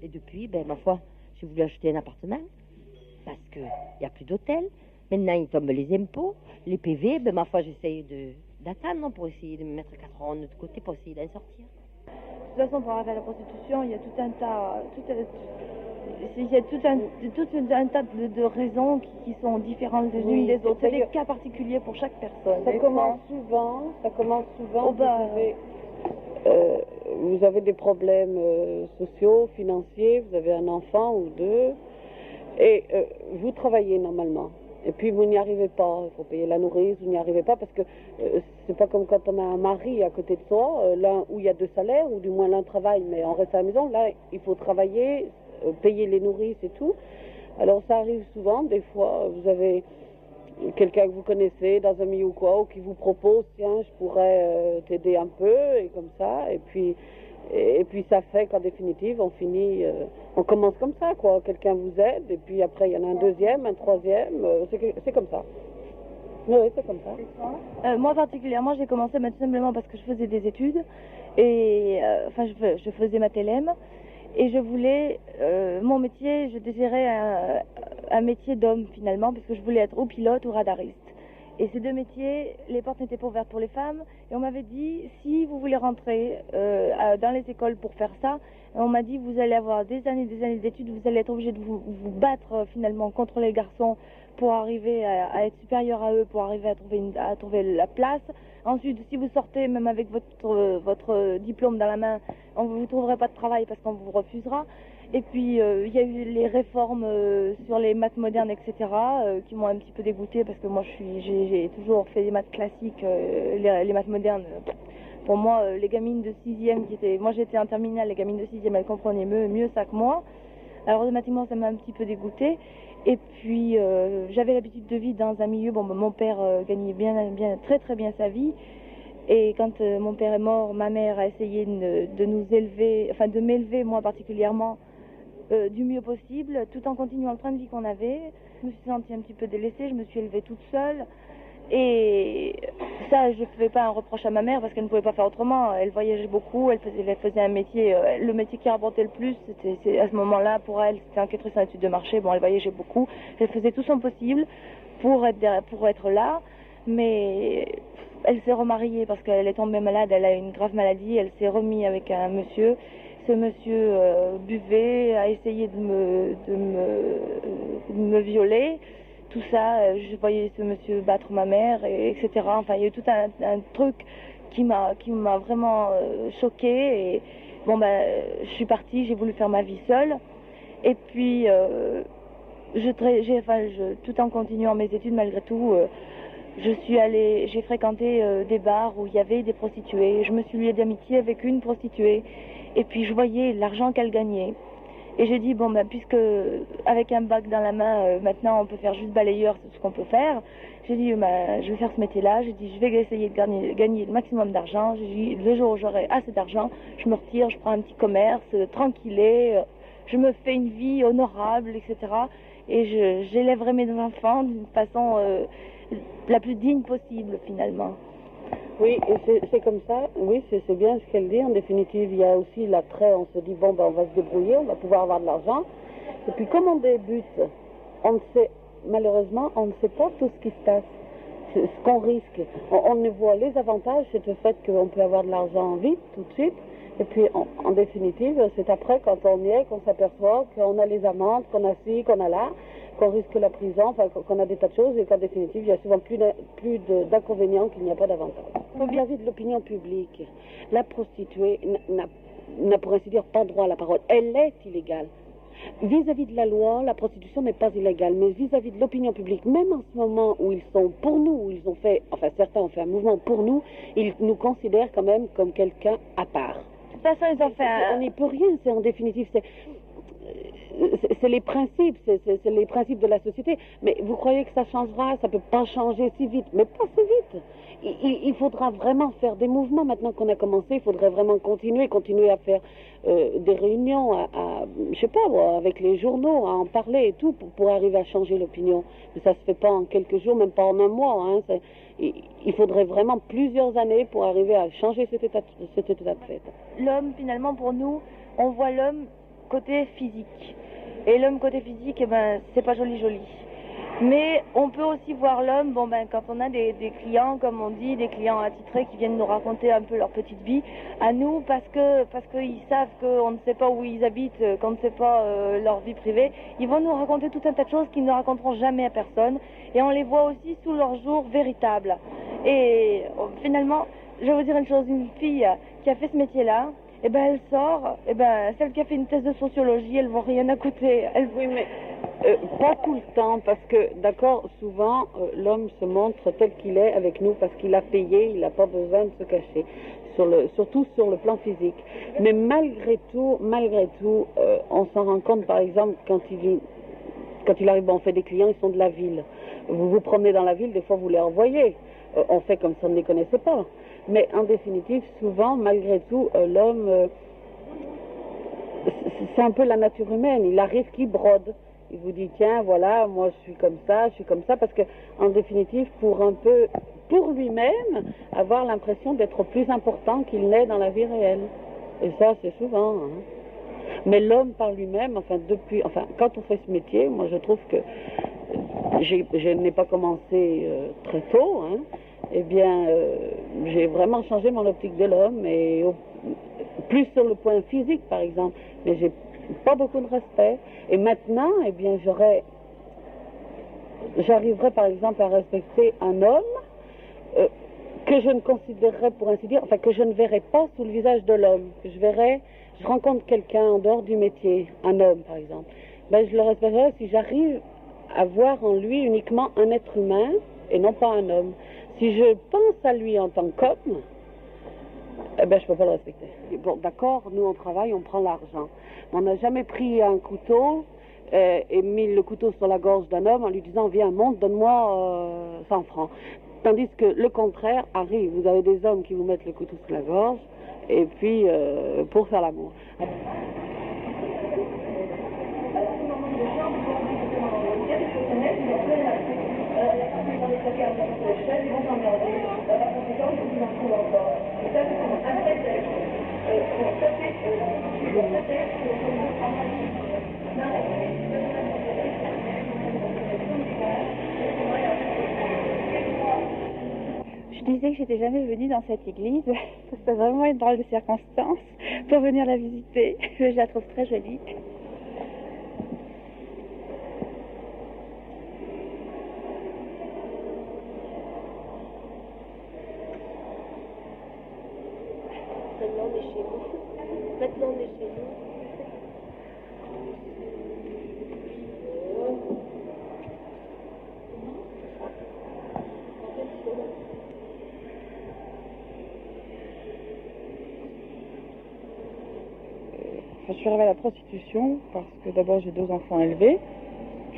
F: Et depuis, ma foi, j'ai voulu acheter un appartement parce qu'il n'y a plus d'hôtel. Maintenant, il tombe les impôts, les PV. Ma foi, j'essaye d'attendre pour essayer de me mettre 4 euros de côté pour essayer d'en sortir.
C: De toute façon, pour arriver à la prostitution, il y a tout un tas, de raisons qui sont différentes les unes des autres. C'est des cas particuliers pour chaque personne.
G: Ça commence souvent. Vous avez des problèmes sociaux, financiers, vous avez un enfant ou 2, et vous travaillez normalement. Et puis vous n'y arrivez pas, il faut payer la nourrice, vous n'y arrivez pas parce que c'est pas comme quand on a un mari à côté de soi, l'un où il y a 2 salaires, ou du moins l'un travaille, mais on reste à la maison. Là, il faut travailler, payer les nourrices et tout. Alors ça arrive souvent, des fois, vous avez quelqu'un que vous connaissez dans un milieu ou quoi, ou qui vous propose, tiens, je pourrais t'aider un peu, et comme ça, et puis ça fait qu'en définitive, on finit, on commence comme ça, quoi. Quelqu'un vous aide, et puis après, il y en a un deuxième, un troisième, c'est comme ça. Oui, c'est comme ça.
C: Moi, particulièrement, j'ai commencé tout simplement parce que je faisais des études, et je faisais ma TLM, et je voulais, mon métier, je désirais un métier d'homme, finalement, puisque je voulais être ou pilote ou radariste. Et ces 2 métiers, les portes n'étaient pas ouvertes pour les femmes. Et on m'avait dit, si vous voulez rentrer dans les écoles pour faire ça, on m'a dit, vous allez avoir des années d'études, vous allez être obligé de vous battre finalement contre les garçons pour arriver à être supérieur à eux, pour arriver à trouver la place. Ensuite, si vous sortez, même avec votre diplôme dans la main, on ne vous trouverez pas de travail parce qu'on vous refusera. Et puis, il y a eu les réformes sur les maths modernes, etc., qui m'ont un petit peu dégoûtée parce que moi, j'ai toujours fait des maths classiques, les maths modernes. Pour moi, les gamines de 6e moi j'étais en terminale, les gamines de 6e, elles comprenaient mieux ça que moi. Alors, automatiquement, ça m'a un petit peu dégoûtée. Et puis, j'avais l'habitude de vivre dans un milieu, mon père gagnait très très bien sa vie. Et quand mon père est mort, ma mère a essayé de nous élever, enfin de m'élever moi particulièrement, du mieux possible, tout en continuant le train de vie qu'on avait. Je me suis sentie un petit peu délaissée, je me suis élevée toute seule. Et ça, je ne faisais pas un reproche à ma mère parce qu'elle ne pouvait pas faire autrement. Elle voyageait beaucoup, elle faisait un métier, le métier qui rapportait le plus, c'était à ce moment-là, pour elle, c'était enquêtrice en études de marché. Bon, elle voyageait beaucoup, elle faisait tout son possible pour être là, mais elle s'est remariée parce qu'elle est tombée malade, elle a une grave maladie, elle s'est remise avec un monsieur. Ce monsieur buvait, a essayé de me violer. Tout ça, je voyais ce monsieur battre ma mère, etc. Enfin, il y a eu tout un truc qui m'a vraiment choquée. Et bon, je suis partie, j'ai voulu faire ma vie seule. Et puis, tout en continuant mes études, malgré tout, j'ai fréquenté des bars où il y avait des prostituées. Je me suis liée d'amitié avec une prostituée. Et puis je voyais l'argent qu'elle gagnait.
B: Et j'ai dit, bon, ben, puisque avec un bac dans la main, maintenant on peut faire juste balayeur, c'est ce qu'on peut faire. J'ai dit, ben, je vais faire ce métier-là. J'ai dit, je vais essayer de gagner le maximum d'argent. J'ai dit, le jour où j'aurai assez d'argent, je me retire, je prends un petit commerce, tranquillé, je me fais une vie honorable, etc. Et j'élèverai mes enfants d'une façon la plus digne possible, finalement.
G: Oui, et c'est comme ça, oui, c'est bien ce qu'elle dit. En définitive, il y a aussi l'attrait, on se dit, bon, ben, on va se débrouiller, on va pouvoir avoir de l'argent. Et puis, comme on débute, on ne sait, malheureusement, on ne sait pas tout ce qui se passe, ce qu'on risque. On ne voit les avantages, c'est le fait qu'on peut avoir de l'argent vite, tout de suite. Et puis, en définitive, c'est après, quand on y est, qu'on s'aperçoit qu'on a les amendes, qu'on a ci, qu'on a là, qu'on risque la prison, enfin, qu'on a des tas de choses, et qu'en définitive, il y a souvent plus d'inconvénients qu'il n'y a pas d'avantages. Vis-à-vis de l'opinion publique, la prostituée n'a pour ainsi dire pas droit à la parole. Elle est illégale. Vis-à-vis de la loi, la prostitution n'est pas illégale, mais vis-à-vis de l'opinion publique, même en ce moment où ils sont pour nous, où ils ont fait, enfin certains ont fait un mouvement pour nous, ils nous considèrent quand même comme quelqu'un à part.
B: De toute façon, ils ont fait
G: On n'y peut rien, c'est en définitive, c'est les principes, c'est les principes de la société. Mais vous croyez que ça changera? Ça peut pas changer si vite, mais pas si vite. Il faudra vraiment faire des mouvements. Maintenant qu'on a commencé, il faudrait vraiment continuer à faire des réunions, je sais pas, avec les journaux, à en parler et tout, pour arriver à changer l'opinion. Mais ça se fait pas en quelques jours, même pas en un mois. Hein. Il faudrait vraiment plusieurs années pour arriver à changer cet état de fait.
B: L'homme, finalement, pour nous, on voit l'homme côté physique. Et l'homme côté physique, eh ben, c'est pas joli. Mais on peut aussi voir l'homme, bon ben, quand on a des clients, comme on dit, des clients attitrés qui viennent nous raconter un peu leur petite vie à nous, parce qu'ils savent qu'on ne sait pas où ils habitent, qu'on ne sait pas leur vie privée, ils vont nous raconter tout un tas de choses qu'ils ne raconteront jamais à personne, et on les voit aussi sous leur jour véritable. Et finalement, je vais vous dire une chose, une fille qui a fait ce métier-là, eh ben elle sort, eh ben celle qui a fait une thèse de sociologie, elle voit rien à côté.
G: Oui, mais pas tout le temps, parce que, d'accord, souvent, l'homme se montre tel qu'il est avec nous parce qu'il a payé, il n'a pas besoin de se cacher, surtout sur le plan physique. Mais malgré tout, on s'en rend compte, par exemple, quand il arrive, bon, on fait des clients, ils sont de la ville. Vous vous promenez dans la ville, des fois vous les envoyez. On fait comme si on ne les connaissait pas. Mais en définitive, souvent, malgré tout, l'homme, c'est un peu la nature humaine. Il arrive qu'il brode. Il vous dit, tiens, voilà, moi je suis comme ça, parce que, en définitive, pour lui-même, avoir l'impression d'être plus important qu'il n'est dans la vie réelle. Et ça, c'est souvent. Hein. Mais l'homme par lui-même, quand on fait ce métier, moi je trouve que je n'ai pas commencé très tôt, hein. Eh bien, j'ai vraiment changé mon optique de l'homme, et plus sur le point physique, par exemple, mais j'ai pas beaucoup de respect. Et maintenant, eh bien, j'arriverai, par exemple, à respecter un homme que je ne considérerais, pour ainsi dire, que je ne verrais pas sous le visage de l'homme, je rencontre quelqu'un en dehors du métier, un homme, par exemple, ben, je le respecterai si j'arrive à voir en lui uniquement un être humain et non pas un homme. Si je pense à lui en tant qu'homme, eh ben, je ne peux pas le respecter. Bon, d'accord, nous on travaille, on prend l'argent. On n'a jamais pris un couteau et mis le couteau sur la gorge d'un homme en lui disant, viens, monte, donne-moi 100 francs. Tandis que le contraire arrive. Vous avez des hommes qui vous mettent le couteau sur la gorge et puis pour faire l'amour.
B: Je disais que j'étais jamais venue dans cette église. C'est vraiment une drôle de circonstance pour venir la visiter. Je la trouve très jolie.
F: Maintenant, on est chez nous. Maintenant, on est chez nous.
A: je suis arrivée à la prostitution parce que d'abord j'ai 2 enfants élevés.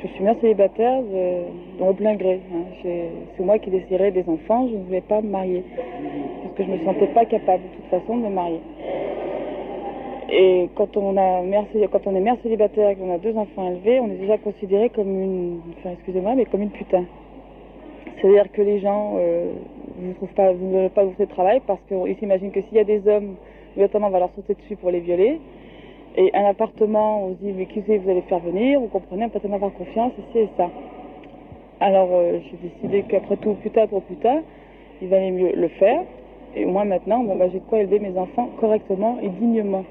A: Je suis mère célibataire dans le plein gré. Hein. C'est moi qui désirais des enfants, je ne voulais pas me marier. Parce que je ne me sentais pas capable de toute façon de me marier. Et quand on est mère célibataire et qu'on a 2 enfants élevés, on est déjà considéré comme comme une putain. C'est-à-dire que les gens vous ne veulent pas ouvrir de travail parce qu'ils s'imaginent que s'il y a des hommes, notamment on va leur sauter dessus pour les violer. Et un appartement, on se dit, mais qui c'est vous allez faire venir, vous comprenez, on peut tellement avoir confiance, ici et ça. Alors j'ai décidé qu'après tout, plus tard pour plus tard, il valait mieux le faire. Et au moins maintenant, j'ai de quoi élever mes enfants correctement et dignement.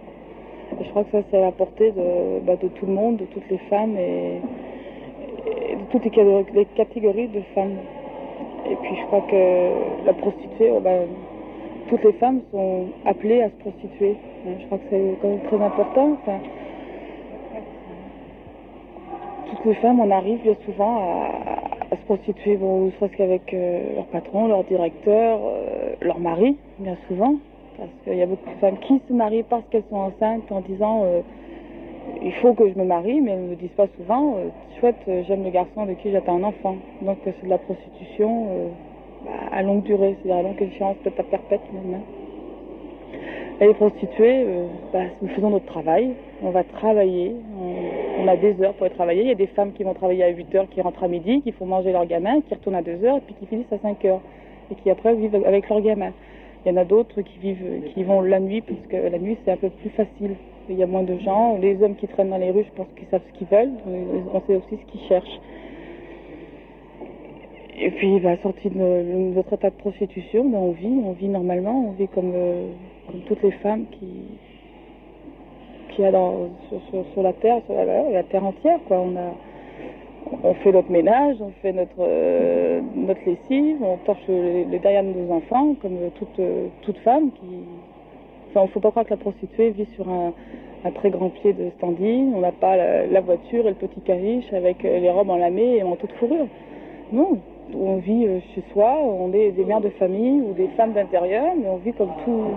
A: Et je crois que ça, c'est à la portée de tout le monde, de toutes les femmes et de toutes les catégories de femmes. Et puis je crois que la prostituée, toutes les femmes sont appelées à se prostituer. Je crois que c'est quand même très important. Enfin, toutes les femmes, on arrive bien souvent à se prostituer, ne serait-ce qu'avec leur patron, leur directeur, leur mari, bien souvent. Parce qu'il y a beaucoup de femmes qui se marient parce qu'elles sont enceintes en disant il faut que je me marie, mais elles ne me disent pas souvent chouette, j'aime le garçon avec qui j'attends un enfant. Donc c'est de la prostitution à longue durée, c'est-à-dire à longue échéance, peut-être à perpète même. Et les prostituées, nous faisons notre travail, on va travailler, on a des heures pour aller travailler. Il y a des femmes qui vont travailler à 8 heures, qui rentrent à midi, qui font manger leurs gamins, qui retournent à 2 heures et puis qui finissent à 5 heures et qui après vivent avec leurs gamins. Il y en a d'autres qui vont la nuit, parce que la nuit c'est un peu plus facile. Il y a moins de gens. Les hommes qui traînent dans les rues, je pense qu'ils savent ce qu'ils veulent. On sait aussi ce qu'ils cherchent. Et puis, sorti de notre état de prostitution, on vit normalement. On vit comme toutes les femmes qui a sur la terre, sur la terre entière, quoi. On fait notre ménage, on fait notre lessive, on torche les derrière de nos enfants, comme toute femme qui... Enfin, il ne faut pas croire que la prostituée vit sur un très grand pied de standing. On n'a pas la voiture et le petit caniche avec les robes en lamé et en manteau de fourrure. Non, on vit chez soi, on est des mères de famille ou des femmes d'intérieur, mais on vit comme tout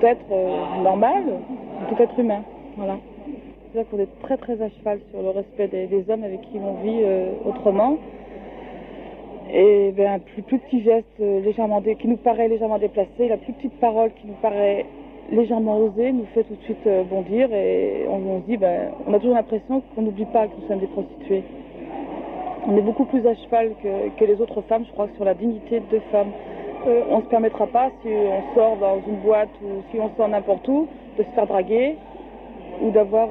A: être normal, comme tout être humain. Voilà. C'est-à-dire qu'on est très très à cheval sur le respect des hommes avec qui on vit autrement. Et un plus petit geste qui nous paraît légèrement déplacé, la plus petite parole qui nous paraît légèrement osée nous fait tout de suite bondir et on se dit, on a toujours l'impression qu'on n'oublie pas que nous sommes des prostituées. On est beaucoup plus à cheval que les autres femmes, je crois, sur la dignité de femmes. On ne se permettra pas, si on sort dans une boîte ou si on sort n'importe où, de se faire draguer ou d'avoir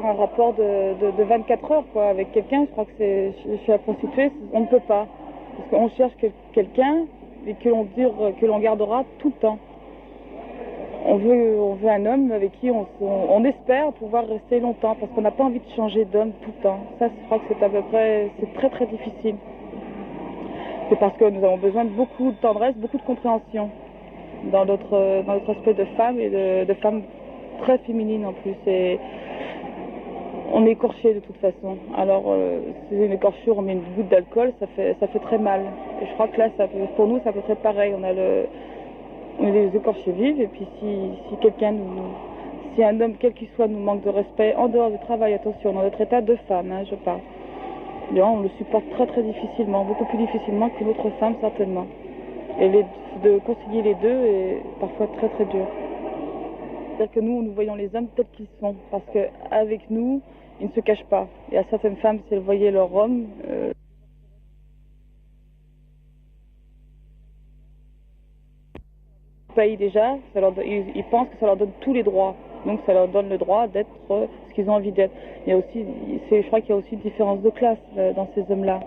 A: un rapport de 24 heures avec quelqu'un. Je crois que chez la prostituée, on ne peut pas. Parce qu'on cherche quelqu'un et que l'on gardera tout le temps. On veut un homme avec qui on espère pouvoir rester longtemps, parce qu'on n'a pas envie de changer d'homme tout le temps. Ça, je crois que c'est très très difficile. C'est parce que nous avons besoin de beaucoup de tendresse, beaucoup de compréhension dans notre aspect de femme et de femme très féminine en plus. Et on est écorché de toute façon. Alors, c'est une écorchure, on met une goutte d'alcool, ça fait très mal. Et je crois que là, pour nous, c'est à peu près pareil. On est des écorchés vives, et puis si un homme, quel qu'il soit, nous manque de respect, en dehors du travail, attention, dans notre état de femme, je parle, on le supporte très très difficilement, beaucoup plus difficilement qu'une autre femme, certainement. Et de concilier les deux est parfois très très dur. C'est-à-dire que nous voyons les hommes tels qu'ils sont, parce qu'avec nous, ils ne se cachent pas. Et à certaines femmes, si elles voyaient leur homme... pays déjà, ils pensent que ça leur donne tous les droits, donc ça leur donne le droit d'être ce qu'ils ont envie d'être. Je crois qu'il y a aussi une différence de classe dans ces hommes-là.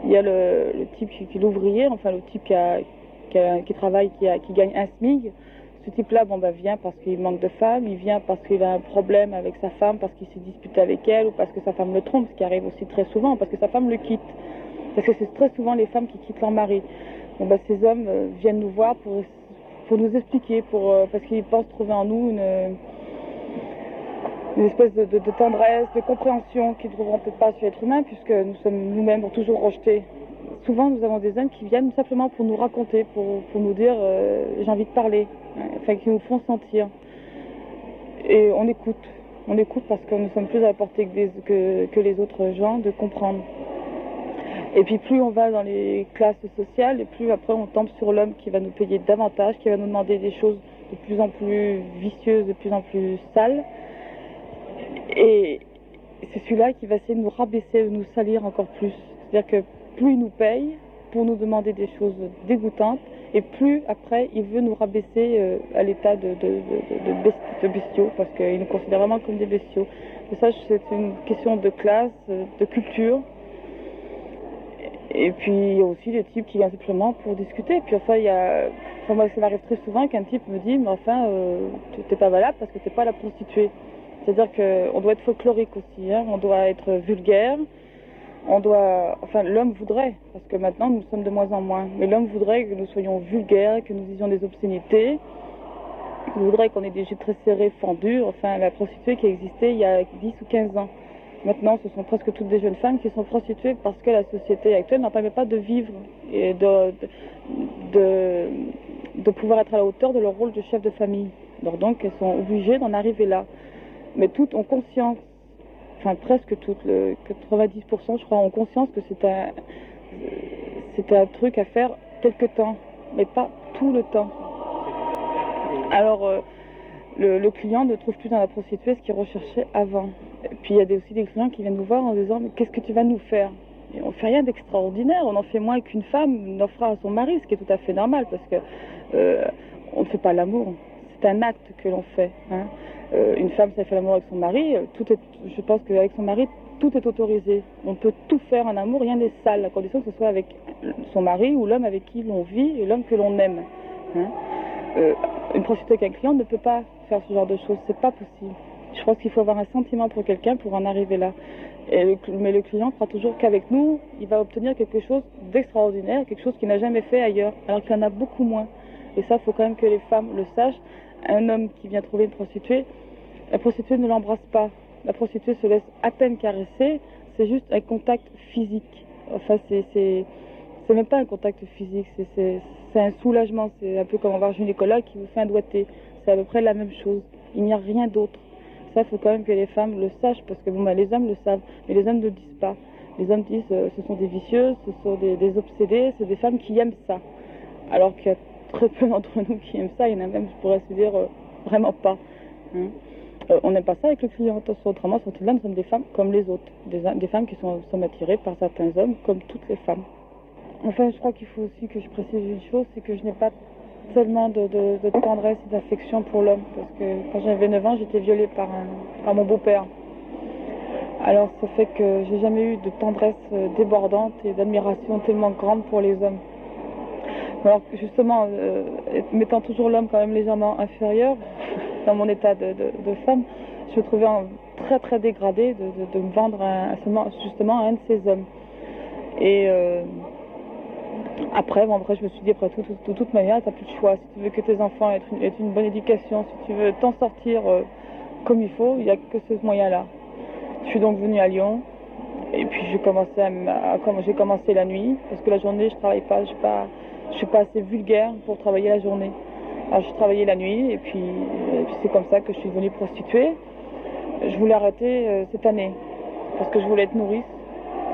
A: Il y a le type qui est l'ouvrier, enfin le type qui travaille, qui gagne un SMIC. Ce type-là, vient parce qu'il manque de femmes, il vient parce qu'il a un problème avec sa femme, parce qu'il s'est disputé avec elle, ou parce que sa femme le trompe, ce qui arrive aussi très souvent, parce que sa femme le quitte. Parce que c'est très souvent les femmes qui quittent leur mari. Ces hommes viennent nous voir pour nous expliquer, parce qu'ils pensent trouver en nous une espèce de tendresse, de compréhension qu'ils ne trouveront peut-être pas chez l'être humain, puisque nous sommes nous-mêmes toujours rejetés. Souvent, nous avons des hommes qui viennent simplement pour nous raconter, pour nous dire j'ai envie de parler, qui nous font sentir. Et on écoute parce que nous sommes plus à la portée que les autres gens de comprendre. Et puis plus on va dans les classes sociales, et plus après on tombe sur l'homme qui va nous payer davantage, qui va nous demander des choses de plus en plus vicieuses, de plus en plus sales. Et c'est celui-là qui va essayer de nous rabaisser, de nous salir encore plus. C'est-à-dire que plus il nous paye pour nous demander des choses dégoûtantes, et plus après il veut nous rabaisser à l'état de bestiaux, parce qu'il nous considère vraiment comme des bestiaux. Et ça, c'est une question de classe, de culture. Et puis il y a aussi des types qui viennent simplement pour discuter. Puis enfin, moi ça m'arrive très souvent qu'un type me dit, mais enfin, t'es pas valable parce que t'es pas la prostituée. C'est-à-dire qu'on doit être folklorique aussi, hein, on doit être vulgaire, l'homme voudrait, parce que maintenant nous sommes de moins en moins, mais l'homme voudrait que nous soyons vulgaires, que nous disions des obscénités, il voudrait qu'on ait des jupes très serrées, fendues, enfin la prostituée qui existait il y a 10 ou 15 ans. Maintenant, ce sont presque toutes des jeunes femmes qui sont prostituées parce que la société actuelle n'en permet pas de vivre et de pouvoir être à la hauteur de leur rôle de chef de famille. Alors donc, elles sont obligées d'en arriver là. Mais toutes ont conscience, enfin presque toutes, 90% je crois, ont conscience que c'est un truc à faire quelque temps, mais pas tout le temps. Alors, le client ne trouve plus dans la prostituée ce qu'il recherchait avant. Et puis il y a aussi des clients qui viennent nous voir en disant, mais qu'est-ce que tu vas nous faire? Et on ne fait rien d'extraordinaire, on en fait moins qu'une femme n'offre à son mari, ce qui est tout à fait normal, parce que on ne fait pas l'amour, c'est un acte que l'on fait. Hein. Une femme, si elle fait l'amour avec son mari, je pense qu'avec son mari, tout est autorisé. On peut tout faire en amour, rien n'est sale, à condition que ce soit avec son mari ou l'homme avec qui l'on vit et l'homme que l'on aime. Hein. Une prostituée avec un client ne peut pas faire ce genre de choses, c'est pas possible. Je pense qu'il faut avoir un sentiment pour quelqu'un pour en arriver là. Mais le client croit toujours qu'avec nous, il va obtenir quelque chose d'extraordinaire, quelque chose qu'il n'a jamais fait ailleurs, alors qu'il y en a beaucoup moins. Et ça, il faut quand même que les femmes le sachent. Un homme qui vient trouver une prostituée, la prostituée ne l'embrasse pas. La prostituée se laisse à peine caresser, c'est juste un contact physique. Enfin, c'est même pas un contact physique, c'est un soulagement. C'est un peu comme on va voir un gynécologue qui vous fait un doigté. C'est à peu près la même chose. Il n'y a rien d'autre. Ça, il faut quand même que les femmes le sachent, parce que les hommes le savent, mais les hommes ne le disent pas. Les hommes disent ce sont des vicieuses, ce sont des obsédés, c'est des femmes qui aiment ça. Alors qu'il y a très peu d'entre nous qui aiment ça, il y en a même, je pourrais se dire, vraiment pas. Hein. On n'aime pas ça avec le client, attention, autrement, surtout là, nous sommes des femmes comme les autres, des femmes qui sont attirées par certains hommes, comme toutes les femmes. Enfin, je crois qu'il faut aussi que je précise une chose, c'est que je n'ai pas tellement de tendresse et d'affection pour l'homme, parce que quand j'avais 9 ans, j'étais violée par mon beau-père. Alors ça fait que j'ai jamais eu de tendresse débordante et d'admiration tellement grande pour les hommes. Alors justement, mettant toujours l'homme quand même légèrement inférieur dans mon état de femme, je me trouvais très très dégradée de me vendre justement à un de ces hommes. Et après, je me suis dit, après de toute manière, tu n'as plus de choix. Si tu veux que tes enfants aient une bonne éducation, si tu veux t'en sortir comme il faut, il n'y a que ce moyen-là. Je suis donc venue à Lyon, et puis j'ai commencé la nuit, parce que la journée, je ne travaille pas, je suis pas assez vulgaire pour travailler la journée. Alors j'ai travaillé la nuit, et puis c'est comme ça que je suis devenue prostituée. Je voulais arrêter cette année, parce que je voulais être nourrice.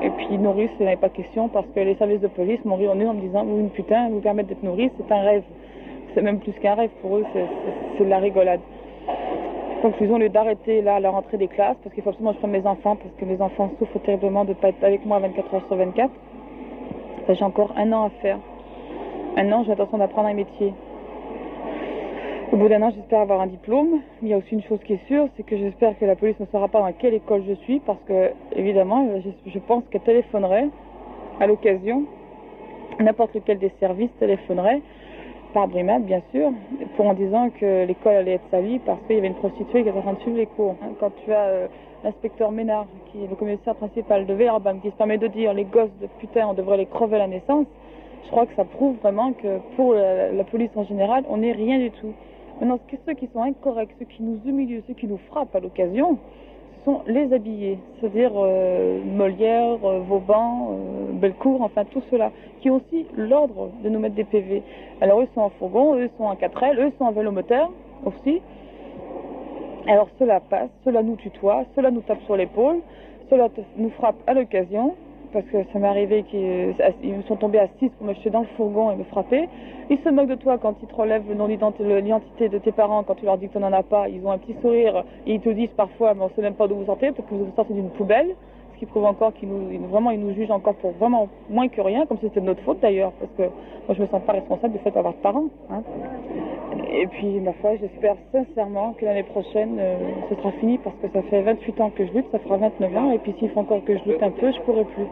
A: Et puis nourrice, ce n'est pas question, parce que les services de police m'ont ri au nez en me disant, oui, putain, vous permettre d'être nourrice, c'est un rêve. C'est même plus qu'un rêve, pour eux, c'est de la rigolade. Conclusion, au lieu d'arrêter là à la rentrée des classes, parce qu'il faut absolument que je prenne mes enfants, parce que mes enfants souffrent terriblement de ne pas être avec moi 24 heures sur 24. J'ai encore 1 an à faire. 1 an, j'ai l'intention d'apprendre un métier. Au bout d'1 an, j'espère avoir un diplôme. Il y a aussi une chose qui est sûre, c'est que j'espère que la police ne saura pas dans quelle école je suis, parce que, évidemment, je pense qu'elle téléphonerait à l'occasion. N'importe lequel des services téléphonerait, par brimade, bien sûr, en disant que l'école allait être salie parce qu'il y avait une prostituée qui était en train de suivre les cours. Quand tu as l'inspecteur Ménard, qui est le commissaire principal de Villeurbanne, qui se permet de dire les gosses de putain, on devrait les crever à la naissance, je crois que ça prouve vraiment que pour la police en général, on n'est rien du tout. Maintenant, ceux qui sont incorrects, ceux qui nous humilient, ceux qui nous frappent à l'occasion, ce sont les habillés, c'est-à-dire Molière, Vauban, Bellecour, enfin tout cela, qui ont aussi l'ordre de nous mettre des PV. Alors eux sont en fourgon, eux sont en 4L, eux sont en vélomoteur aussi. Alors cela passe, cela nous tutoie, cela nous tape sur l'épaule, cela nous frappe à l'occasion, parce que ça m'est arrivé qu'ils me sont tombés à 6 pour me jeter dans le fourgon et me frapper. Ils se moquent de toi quand ils te relèvent le nom l'identité de tes parents, quand tu leur dis que tu n'en as pas. Ils ont un petit sourire et ils te disent parfois, mais on ne sait même pas d'où vous sortez, peut-être que vous sortez d'une poubelle, ce qui prouve encore qu'ils nous jugent encore pour vraiment moins que rien, comme si c'était de notre faute d'ailleurs, parce que moi je me sens pas responsable du fait d'avoir de parents. Hein. Et puis, ma foi, j'espère sincèrement que l'année prochaine, ce sera fini, parce que ça fait 28 ans que je lutte, ça fera 29 ans, et puis s'il faut encore que je lutte un peu, je pourrai plus.